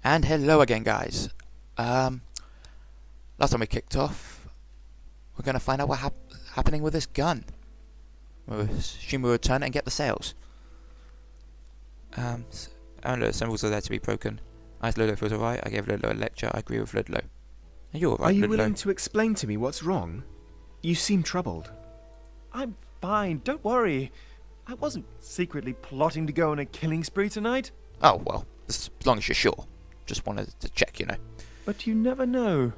And hello again, guys. Last time we kicked off, we're going to find out what's happening with this gun. We'll assume we'll return it and get the sales. And the symbols are there to be broken. I asked Lolo if it was alright. I gave Lolo a lecture. I agree with Lolo. Are you alright, Are you Lolo? willing to explain to me what's wrong? You seem troubled. I'm fine, don't worry. I wasn't secretly plotting to go on a killing spree tonight. Oh, well, as long as you're sure. Just wanted to check, you know. But you never know.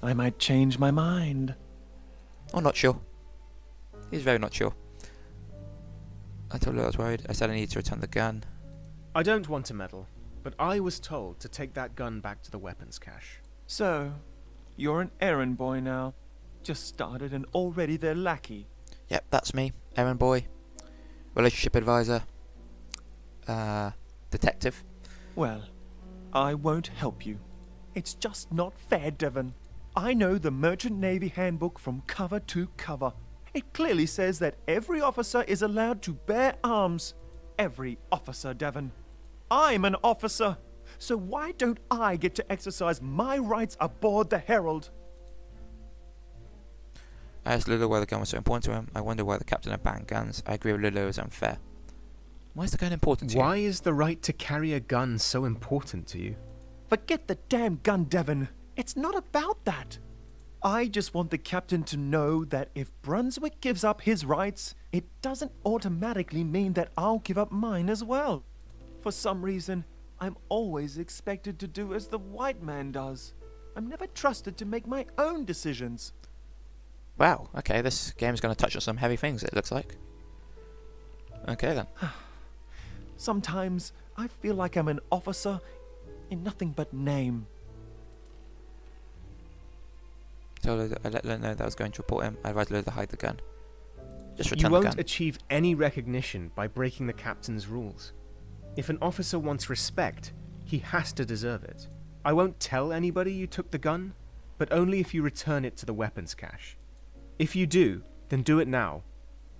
I might change my mind. I'm not sure. He's very not sure. I told Lolo I was worried. I said I need to return the gun. I don't want to meddle, but I was told to take that gun back to the weapons cache. So, you're an errand boy now. Just started and already they're lackey. Yep, that's me. Errand boy. Relationship advisor. Detective. Well, I won't help you. It's just not fair, Devan. I know the Merchant Navy Handbook from cover to cover. It clearly says that every officer is allowed to bear arms. Every officer, Devan. I'm an officer. So why don't I get to exercise my rights aboard the Herald? I asked Lolo why the gun was so important to him. I wonder why the captain had banned guns. I agree with Lolo, it was unfair. Why is the gun important to you? Why is the right to carry a gun so important to you? Forget the damn gun, Devan. It's not about that. I just want the captain to know that if Brunswick gives up his rights, it doesn't automatically mean that I'll give up mine as well. For some reason, I'm always expected to do as the white man does. I'm never trusted to make my own decisions. Wow, okay, this game's going to touch on some heavy things, it looks like. Okay then. Sometimes I feel like I'm an officer in nothing but name. I let Lolo know that I was going to report him. I advised Lolo to hide the gun. Just You return the gun. won't achieve any recognition by breaking the captain's rules. If an officer wants respect, he has to deserve it. I won't tell anybody you took the gun, but only if you return it to the weapons cache. If you do, then do it now,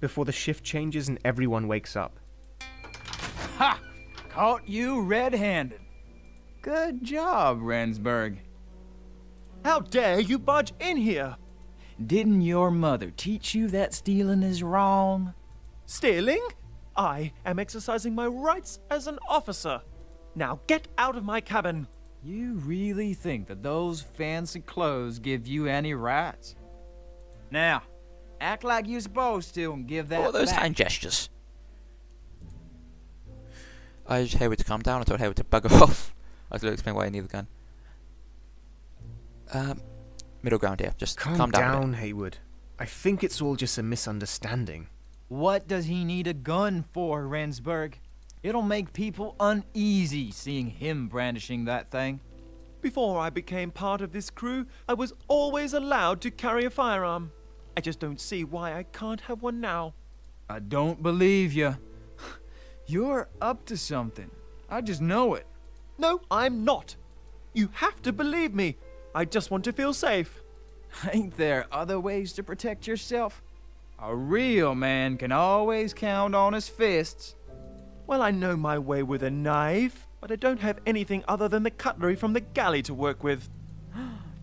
before the shift changes and everyone wakes up. Ha! Caught you red-handed. Good job, Rensburg. How dare you barge in here? Didn't your mother teach you that stealing is wrong? Stealing? I am exercising my rights as an officer. Now get out of my cabin. You really think that those fancy clothes give you any rights? Now, act like you're supposed to and give that What are those back. hand gestures? I urged Hayward to calm down. I told Hayward to bugger off. I was going to explain why I need the gun. Middle ground here. Just Calm down. a down, bit. Haywood. I think it's all just a misunderstanding. What does he need a gun for, Rensburg? It'll make people uneasy seeing him brandishing that thing. Before I became part of this crew, I was always allowed to carry a firearm. I just don't see why I can't have one now. I don't believe you. You're up to something. I just know it. No, I'm not. You have to believe me. I just want to feel safe. Ain't there other ways to protect yourself? A real man can always count on his fists. Well, I know my way with a knife, but I don't have anything other than the cutlery from the galley to work with.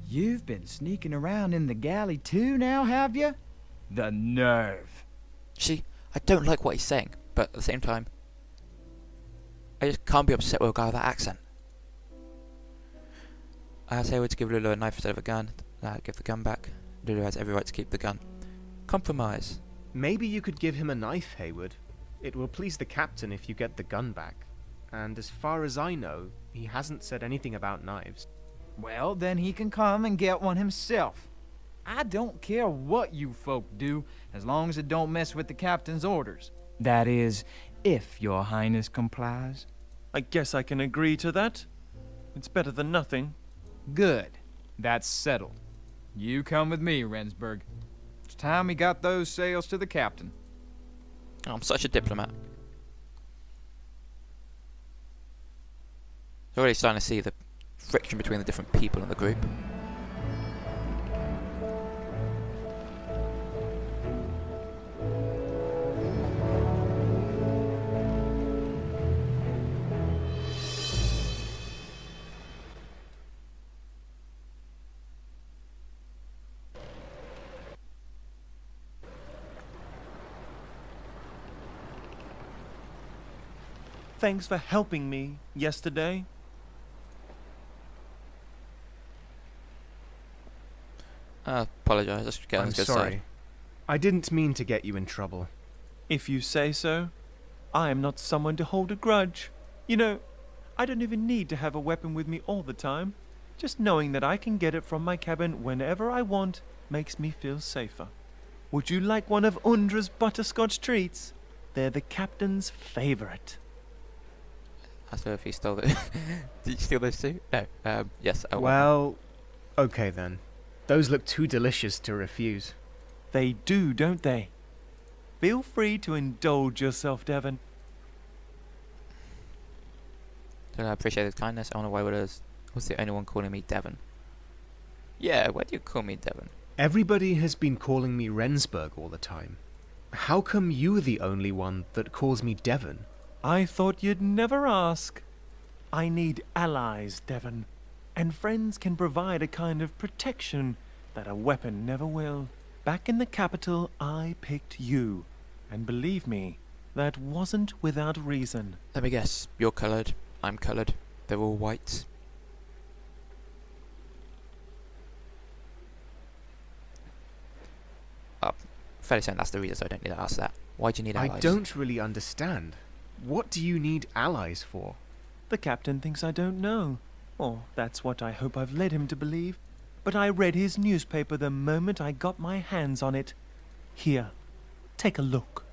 You've been sneaking around in the galley too now, have you? The nerve. See, I don't like what he's saying, but at the same time, I just can't be upset with a guy with that accent. I asked Hayward to give Lulu a knife instead of a gun. Give the gun back. Lulu has every right to keep the gun. Compromise. Maybe you could give him a knife, Haywood. It will please the captain if you get the gun back. And as far as I know, he hasn't said anything about knives. Well, then he can come and get one himself. I don't care what you folk do, as long as it don't mess with the captain's orders. That is, if your highness complies. I guess I can agree to that. It's better than nothing. Good. That's settled. You come with me, Rensburg. It's time we got those sails to the captain. Oh, I'm such a diplomat. Already starting to see the friction between the different people in the group. Thanks for helping me yesterday. I apologise, let's get on I'm his good sorry. side. I didn't mean to get you in trouble. If you say so. I am not someone to hold a grudge. You know, I don't even need to have a weapon with me all the time. Just knowing that I can get it from my cabin whenever I want makes me feel safer. Would you like one of Undra's butterscotch treats? They're the captain's favourite. I don't know if he stole it. Did you steal those too? No. Yes, I want one. Well, okay then. Those look too delicious to refuse. They do, don't they? Feel free to indulge yourself, Devan. I appreciate his kindness. I wonder why was the only one calling me Devan. Yeah, why do you call me Devan? Everybody has been calling me Rensburg all the time. How come you're the only one that calls me Devan? I thought you'd never ask. I need allies, Devan. And friends can provide a kind of protection that a weapon never will. Back in the capital, I picked you. And believe me, that wasn't without reason. Let me guess. You're coloured. I'm coloured. They're all white. Fairly certain that's the reason, so I don't need to ask that. Why do you need allies? I don't really understand. What do you need allies for? The captain thinks I don't know. Or that's what I hope I've led him to believe. But I read his newspaper the moment I got my hands on it. Here, take a look.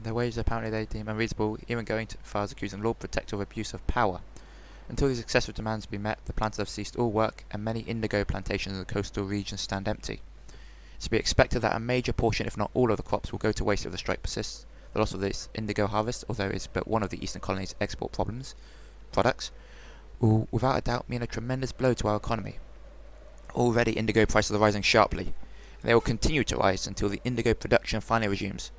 Their wages apparently they deem unreasonable, even going to far as accusing Lord Protector of abuse of power. Until these excessive demands be met, the planters have ceased all work, and many indigo plantations in the coastal regions stand empty. It's to be expected that a major portion, if not all of the crops, will go to waste if the strike persists. The loss of this indigo harvest, although it is but one of the eastern colonies' export products, will without a doubt mean a tremendous blow to our economy. Already indigo prices are rising sharply, and they will continue to rise until the indigo production finally resumes.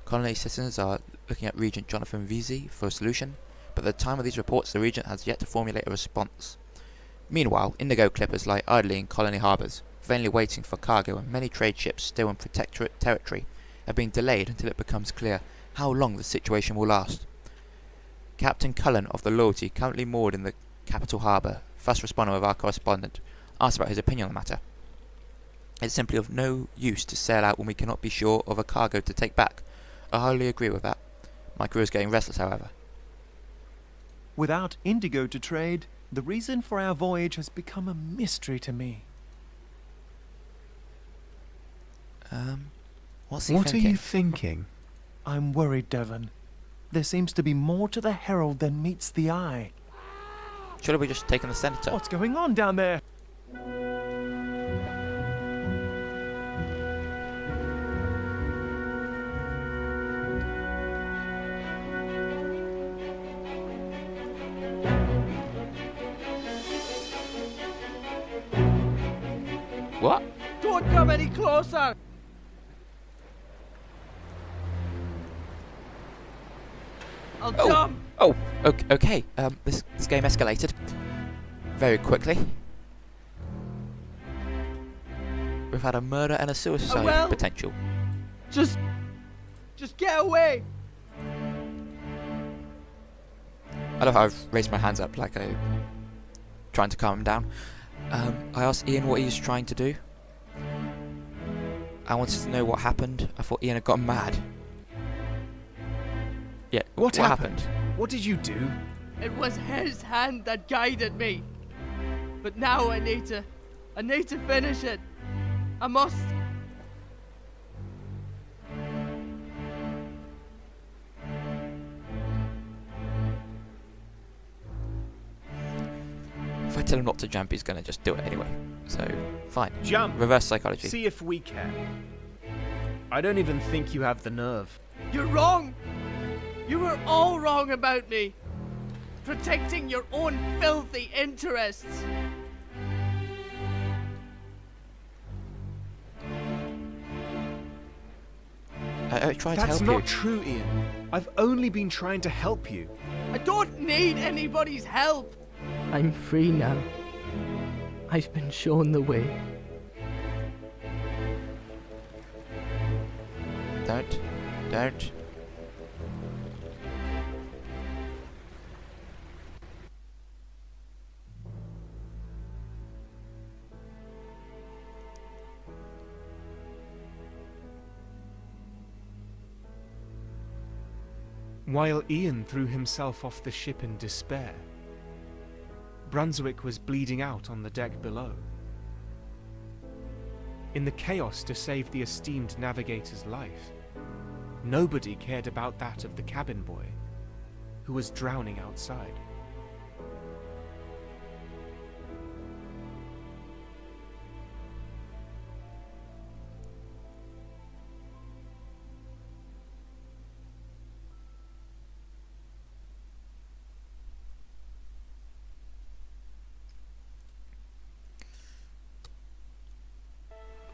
Colony citizens are looking at Regent Jonathan Vesey for a solution, but at the time of these reports the Regent has yet to formulate a response. Meanwhile, indigo clippers lie idly in colony harbours, vainly waiting for cargo, and many trade ships still in protectorate territory have been delayed until it becomes clear how long the situation will last. Captain Cullen of the Loyalty, currently moored in the capital harbour, thus responding with our correspondent, asked about his opinion on the matter. It's simply of no use to sail out when we cannot be sure of a cargo to take back. I wholly agree with that. My crew is getting restless, however. Without indigo to trade, the reason for our voyage has become a mystery to me. What's he What are thinking? you thinking? I'm worried, Devan. There seems to be more to the Herald than meets the eye. Should have we just taken the senator? What's going on down there? What? Don't come any closer! I'll jump! Oh, okay. This game escalated very quickly. We've had a murder and a suicide well. potential. Just get away! I love how I've raised my hands up like I'm trying to calm him down. I asked Ian what he was trying to do. I wanted to know what happened. I thought Ian had gotten mad. Yeah, What happened? What did you do? It was his hand that guided me. But now I need to finish it. I must. If I tell him not to jump, he's gonna just do it anyway. So, fine. Jump! Reverse psychology. See if we can. I don't even think you have the nerve. You're wrong. You were all wrong about me. Protecting your own filthy interests. I tried to That's help not you. true, Ian. I've only been trying to help you. I don't need anybody's help. I'm free now. I've been shown the way. Don't. While Ian threw himself off the ship in despair, Brunswick was bleeding out on the deck below. In the chaos to save the esteemed navigator's life, nobody cared about that of the cabin boy, who was drowning outside.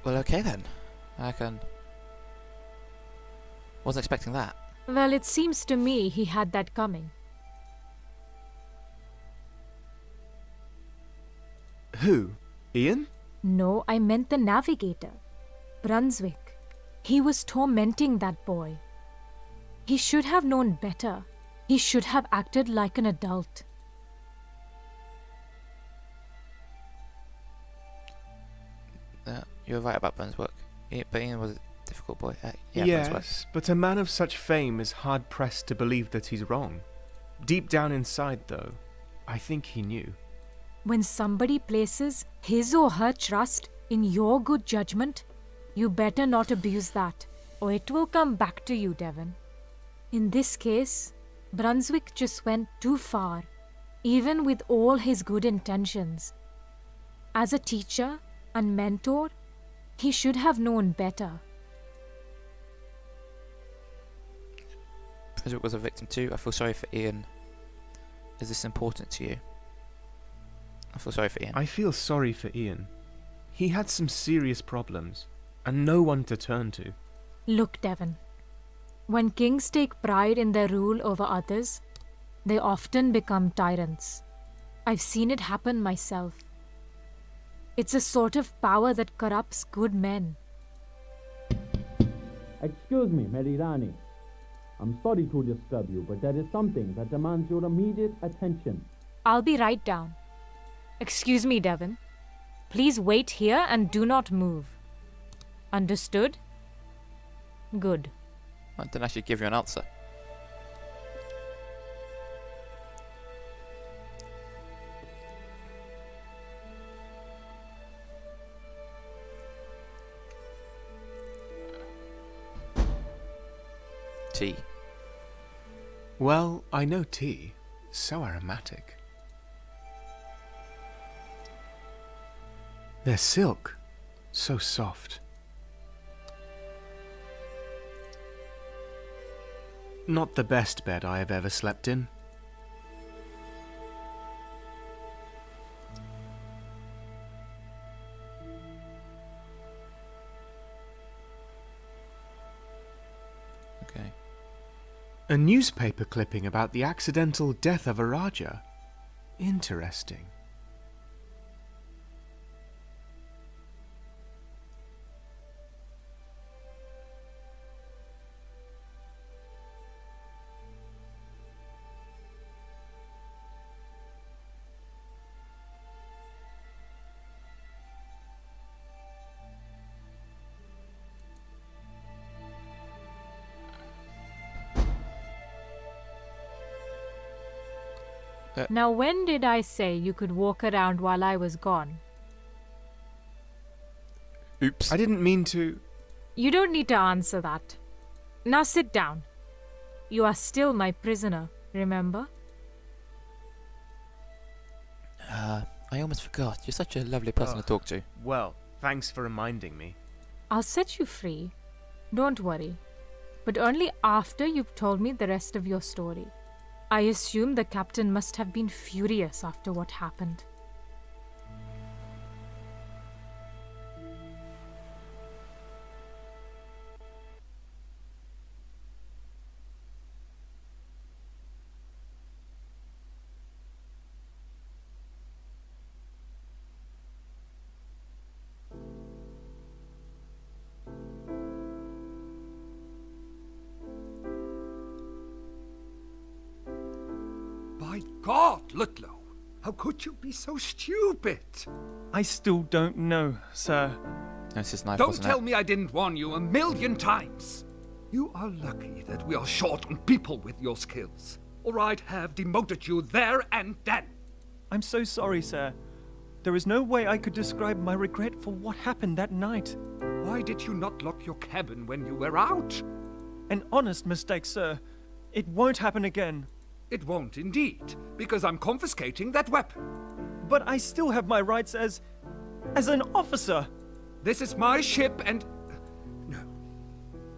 Well, okay then. Wasn't expecting that. Well, it seems to me he had that coming. Who? Ian? No, I meant the navigator. Brunswick. He was tormenting that boy. He should have known better. He should have acted like an adult. You're right about Brunswick. But Ian was a difficult boy. Yeah, Brunswick. Yes, but a man of such fame is hard-pressed to believe that he's wrong. Deep down inside, though, I think he knew. When somebody places his or her trust in your good judgment, you better not abuse that, or it will come back to you, Devan. In this case, Brunswick just went too far, even with all his good intentions. As a teacher and mentor, he should have known better. Brunswick was a victim too. I feel sorry for Ian. Is this important to you? I feel sorry for Ian. I feel sorry for Ian. He had some serious problems, and no one to turn to. Look, Devan. When kings take pride in their rule over others, they often become tyrants. I've seen it happen myself. It's a sort of power that corrupts good men. Excuse me, Merirani. I'm sorry to disturb you, but there is something that demands your immediate attention. I'll be right down. Excuse me, Devan. Please wait here and do not move. Understood? Good. I didn't actually give you an answer. Tea. Well, I know tea. So aromatic. Their silk. So soft. Not the best bed I have ever slept in. Okay. A newspaper clipping about the accidental death of a Raja. Interesting. Now, when did I say you could walk around while I was gone? Oops. I didn't mean to... You don't need to answer that. Now sit down. You are still my prisoner, remember? I almost forgot. You're such a lovely person to talk to. Well, thanks for reminding me. I'll set you free. Don't worry. But only after you've told me the rest of your story. I assume the captain must have been furious after what happened. My God, Ludlow! How could you be so stupid? I still don't know, sir. That's his knife, Don't wasn't tell it? me I didn't warn you 1,000,000 times. You are lucky that we are short on people with your skills, or I'd have demoted you there and then. I'm so sorry, sir. There is no way I could describe my regret for what happened that night. Why did you not lock your cabin when you were out? An honest mistake, sir. It won't happen again. It won't indeed, because I'm confiscating that weapon. But I still have my rights as an officer. This is my ship and... No,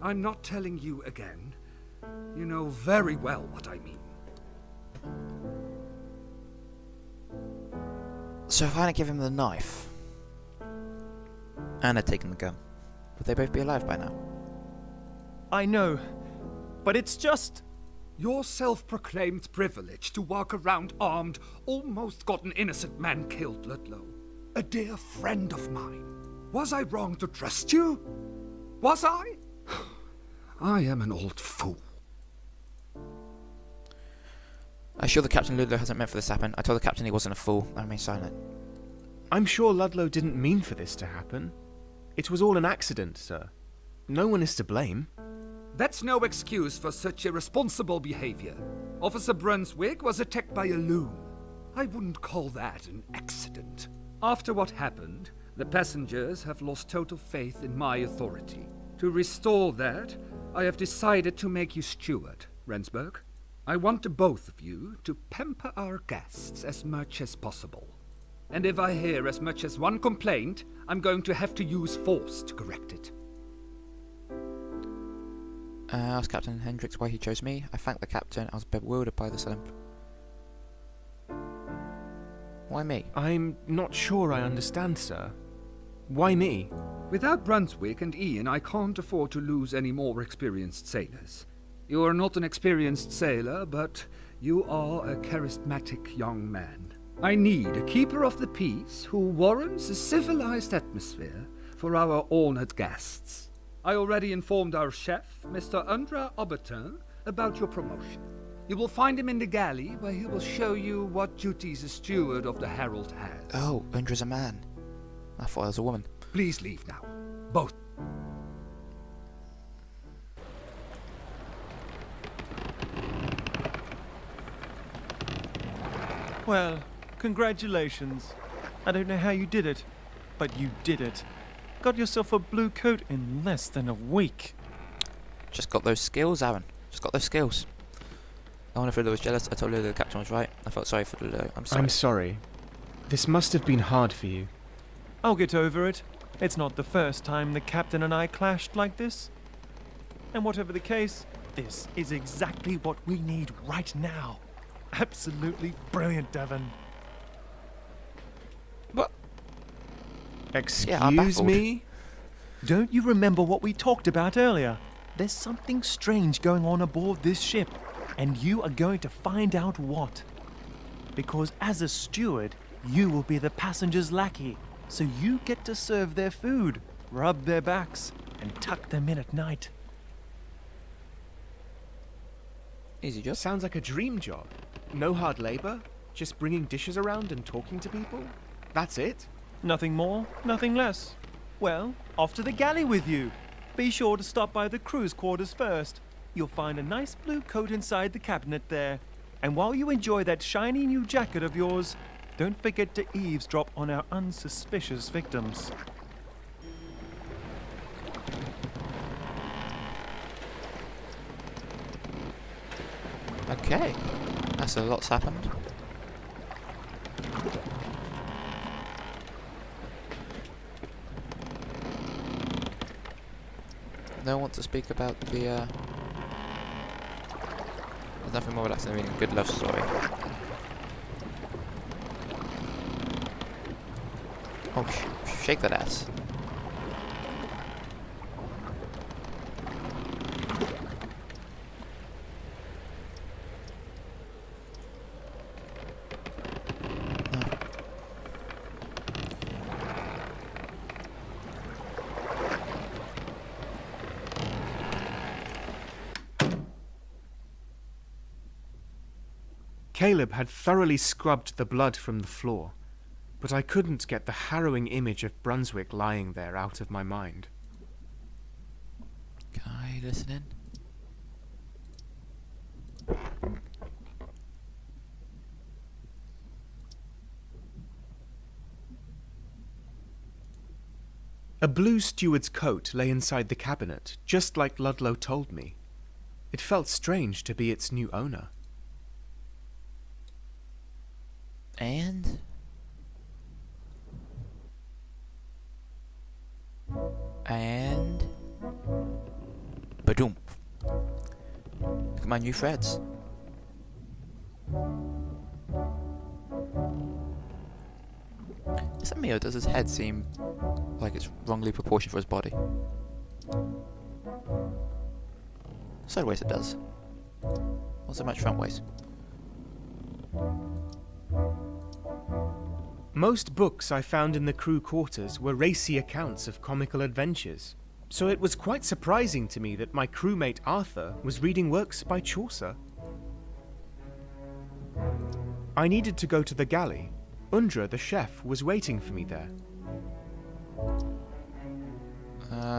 I'm not telling you again. You know very well what I mean. So if I hadn't given him the knife, and had taken the gun, would they both be alive by now? I know, but it's just... Your self-proclaimed privilege to walk around armed almost got an innocent man killed, Ludlow. A dear friend of mine. Was I wrong to trust you? Was I? I am an old fool. I assure the Captain Ludlow hasn't meant for this to happen. I told the Captain he wasn't a fool. I remain silent. I'm sure Ludlow didn't mean for this to happen. It was all an accident, sir. No one is to blame. That's no excuse for such irresponsible behavior. Officer Brunswick was attacked by a loon. I wouldn't call that an accident. After what happened, the passengers have lost total faith in my authority. To restore that, I have decided to make you steward, Rensburg. I want the both of you to pamper our guests as much as possible. And if I hear as much as one complaint, I'm going to have to use force to correct it. I asked Captain Hendricks why he chose me. I thanked the Captain. I was bewildered by the sudden... Why me? I'm not sure I understand, sir. Why me? Without Brunswick and Ian, I can't afford to lose any more experienced sailors. You are not an experienced sailor, but you are a charismatic young man. I need a keeper of the peace who warrants a civilized atmosphere for our honored guests. I already informed our chef, Mr. Andra Aubertin, about your promotion. You will find him in the galley, where he will show you what duties a steward of the Herald has. Oh, Undra's a man. I thought I was a woman. Please leave now. Both. Well, congratulations. I don't know how you did it, but you did it. Got yourself a blue coat in less than a week. Just got those skills, Aaron. Just got those skills. I wonder if Lulu was jealous. I told Lulu the Captain was right. I felt sorry for Lulu. I'm sorry. I'm sorry. This must have been hard for you. I'll get over it. It's not the first time the Captain and I clashed like this. And whatever the case, this is exactly what we need right now. Absolutely brilliant, Devan. What? I'm Excuse baffled. me? Don't you remember what we talked about earlier? There's something strange going on aboard this ship, and you are going to find out what. Because as a steward, you will be the passenger's lackey, so you get to serve their food, rub their backs, and tuck them in at night. Easy job. Sounds like a dream job. No hard labor, just bringing dishes around and talking to people. That's it? Nothing more, nothing less. Well, off to the galley with you. Be sure to stop by the crew's quarters first. You'll find a nice blue coat inside the cabinet there. And while you enjoy that shiny new jacket of yours, don't forget to eavesdrop on our unsuspicious victims. Okay. That's a lot's happened. No one wants to speak about the, There's nothing more relaxing than reading a good love story. Oh, shake that ass. Caleb had thoroughly scrubbed the blood from the floor, but I couldn't get the harrowing image of Brunswick lying there out of my mind. Can I listen in? A blue steward's coat lay inside the cabinet, just like Ludlow told me. It felt strange to be its new owner. And... Badoom. Look at my new threads. Is that me, or does his head seem like it's wrongly proportioned for his body? Sideways it does. Not so much frontways. Most books I found in the crew quarters were racy accounts of comical adventures, so it was quite surprising to me that my crewmate Arthur was reading works by Chaucer. I needed to go to the galley. Undra, the chef, was waiting for me there.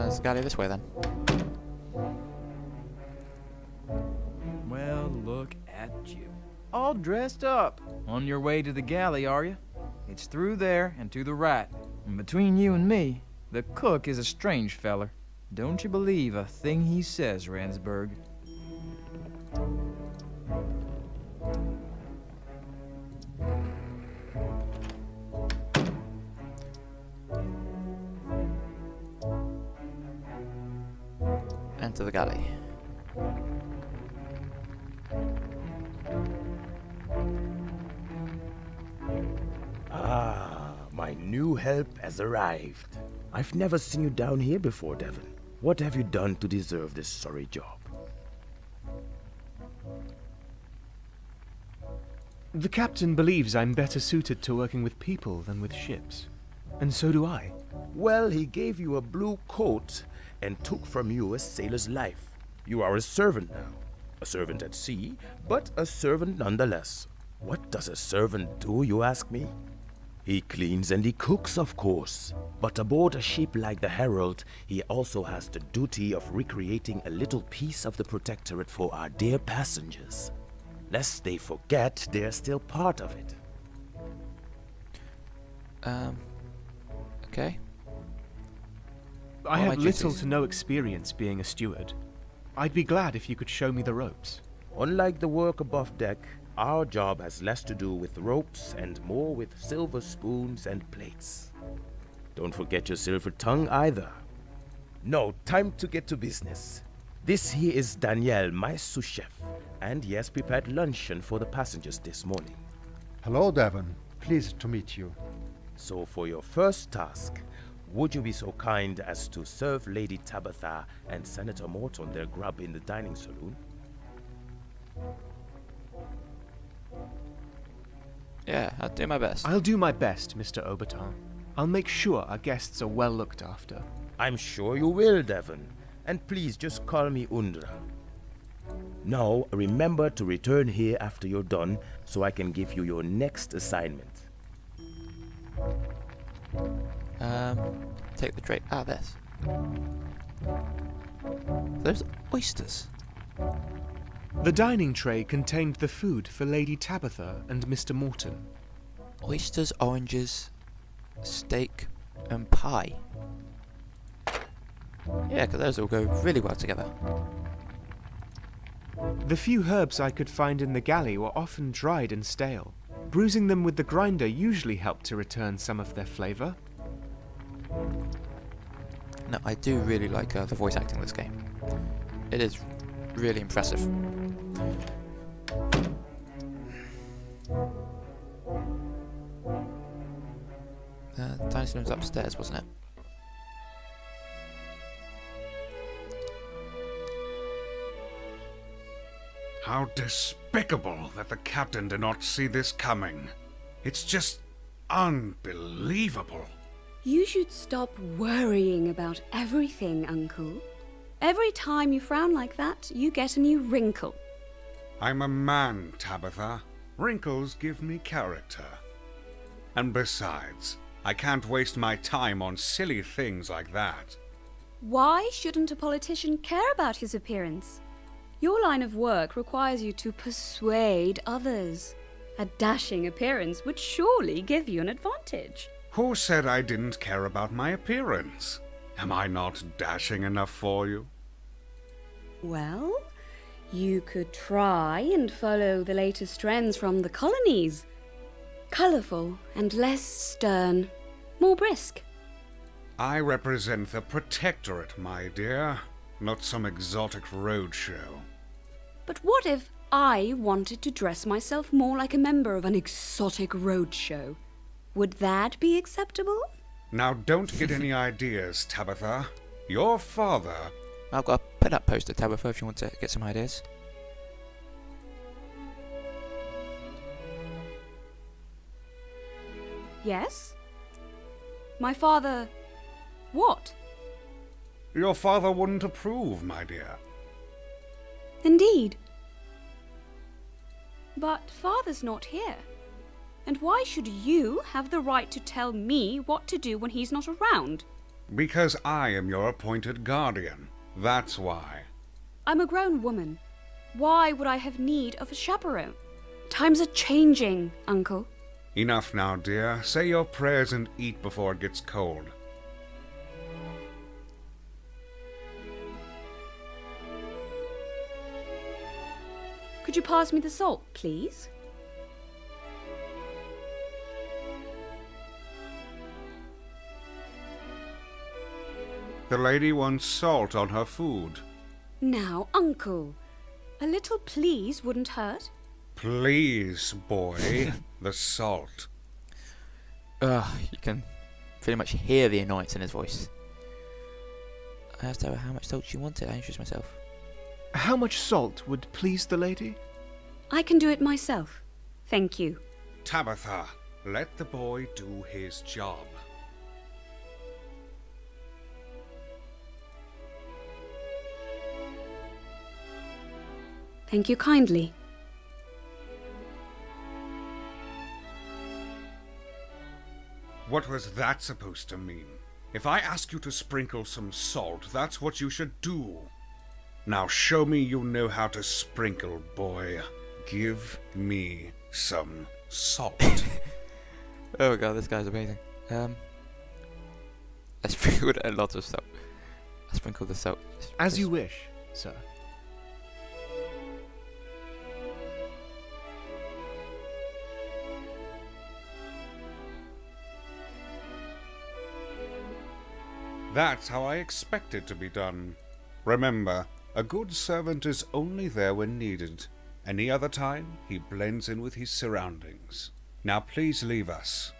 Is the galley this way then? Well, look at you. All dressed up. On your way to the galley, are you? It's through there and to the right. And between you and me, the cook is a strange feller. Don't you believe a thing he says, Ransburg. Enter the galley. Ah, my new help has arrived. I've never seen you down here before, Devan. What have you done to deserve this sorry job? The captain believes I'm better suited to working with people than with ships. And so do I. Well, he gave you a blue coat and took from you a sailor's life. You are a servant now. A servant at sea, but a servant nonetheless. What does a servant do, you ask me? He cleans and he cooks, of course. But aboard a ship like the Herald, he also has the duty of recreating a little piece of the Protectorate for our dear passengers. Lest they forget they're still part of it. Okay. I What are have my little duties? to no experience being a steward. I'd be glad if you could show me the ropes. Unlike the work above deck, our job has less to do with ropes and more with silver spoons and plates. Don't forget your silver tongue either. No, time to get to business. This here is Daniel, my sous chef, and he has prepared luncheon for the passengers this morning. Hello, Devan. Pleased to meet you. So for your first task, would you be so kind as to serve Lady Tabitha and Senator Morton their grub in the dining saloon? Yeah, I'll do my best. I'll do my best, Mr. Oberton. I'll make sure our guests are well looked after. I'm sure you will, Devan. And please just call me Undra. Now, remember to return here after you're done so I can give you your next assignment. Take the tray. Ah, this. Those oysters. The dining tray contained the food for Lady Tabitha and Mr. Morton. Oysters, oranges, steak, and pie. Yeah, because those all go really well together. The few herbs I could find in the galley were often dried and stale. Bruising them with the grinder usually helped to return some of their flavour. No, I do really like the voice acting in this game. It is really impressive. Dining saloon's upstairs, wasn't it? How despicable that the captain did not see this coming. It's just unbelievable. You should stop worrying about everything, Uncle. Every time you frown like that, you get a new wrinkle. I'm a man, Tabitha. Wrinkles give me character. And besides, I can't waste my time on silly things like that. Why shouldn't a politician care about his appearance? Your line of work requires you to persuade others. A dashing appearance would surely give you an advantage. Who said I didn't care about my appearance? Am I not dashing enough for you? Well, you could try and follow the latest trends from the colonies. Colourful and less stern. More brisk. I represent the Protectorate, my dear, not some exotic roadshow. But what if I wanted to dress myself more like a member of an exotic roadshow? Would that be acceptable? Now don't get any ideas, Tabitha. Your father... I've got a put-up poster, Tabitha, if you want to get some ideas. Yes? My father... what? Your father wouldn't approve, my dear. Indeed. But father's not here. And why should you have the right to tell me what to do when he's not around? Because I am your appointed guardian. That's why. I'm a grown woman. Why would I have need of a chaperone? Times are changing, Uncle. Enough now, dear. Say your prayers and eat before it gets cold. Could you pass me the salt, please? The lady wants salt on her food. Now, Uncle, a little please wouldn't hurt. Please, boy, the salt. You can pretty much hear the annoyance in his voice. I asked her how much salt she wanted. I introduced myself. How much salt would please the lady? I can do it myself. Thank you. Tabitha, let the boy do his job. Thank you kindly. What was that supposed to mean? If I ask you to sprinkle some salt, that's what you should do. Now show me you know how to sprinkle, boy. Give me some salt. Oh my god, this guy's amazing. I sprinkled a lot of salt. I sprinkled the salt. As you wish, sir. That's how I expect it to be done. Remember, a good servant is only there when needed. Any other time, he blends in with his surroundings. Now please leave us.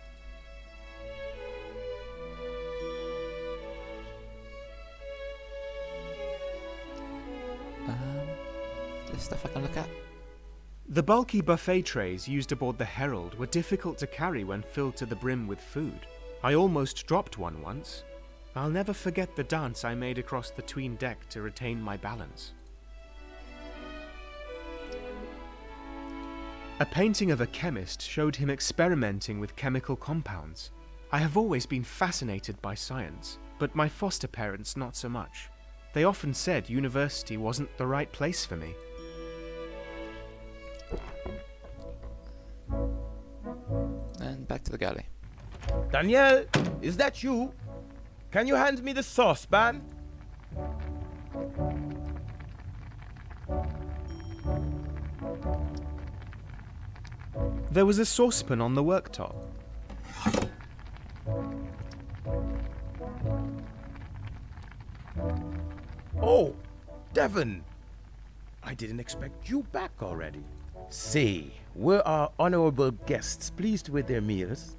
There's stuff I can look at. The bulky buffet trays used aboard the Herald were difficult to carry when filled to the brim with food. I almost dropped one once. I'll never forget the dance I made across the 'tween deck to retain my balance. A painting of a chemist showed him experimenting with chemical compounds. I have always been fascinated by science, but my foster parents not so much. They often said university wasn't the right place for me. And back to the galley. Danielle, is that you? Can you hand me the saucepan? There was a saucepan on the worktop. Oh, Devan! I didn't expect you back already. Say, were our honorable guests pleased with their meals?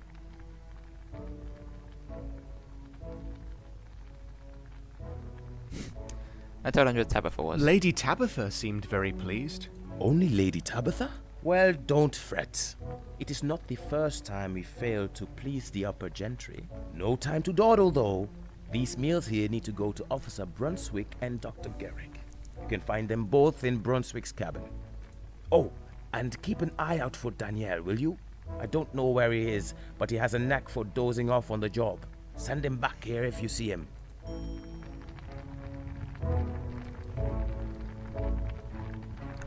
I told him who Tabitha was. Lady Tabitha seemed very pleased. Only Lady Tabitha? Well, don't fret. It is not the first time we failed to please the upper gentry. No time to dawdle, though. These meals here need to go to Officer Brunswick and Dr. Garrick. You can find them both in Brunswick's cabin. Oh, and keep an eye out for Daniel, will you? I don't know where he is, but he has a knack for dozing off on the job. Send him back here if you see him.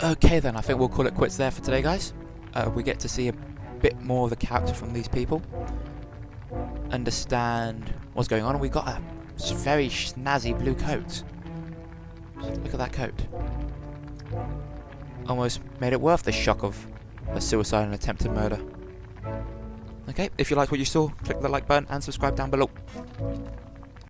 Okay then, I think we'll call it quits there for today, guys. We get to see a bit more of the character from these people, understand what's going on, and we got a It's a very snazzy blue coat. Look at that coat. Almost made it worth the shock of a suicide and attempted murder. Okay, if you liked what you saw, click the like button and subscribe down below.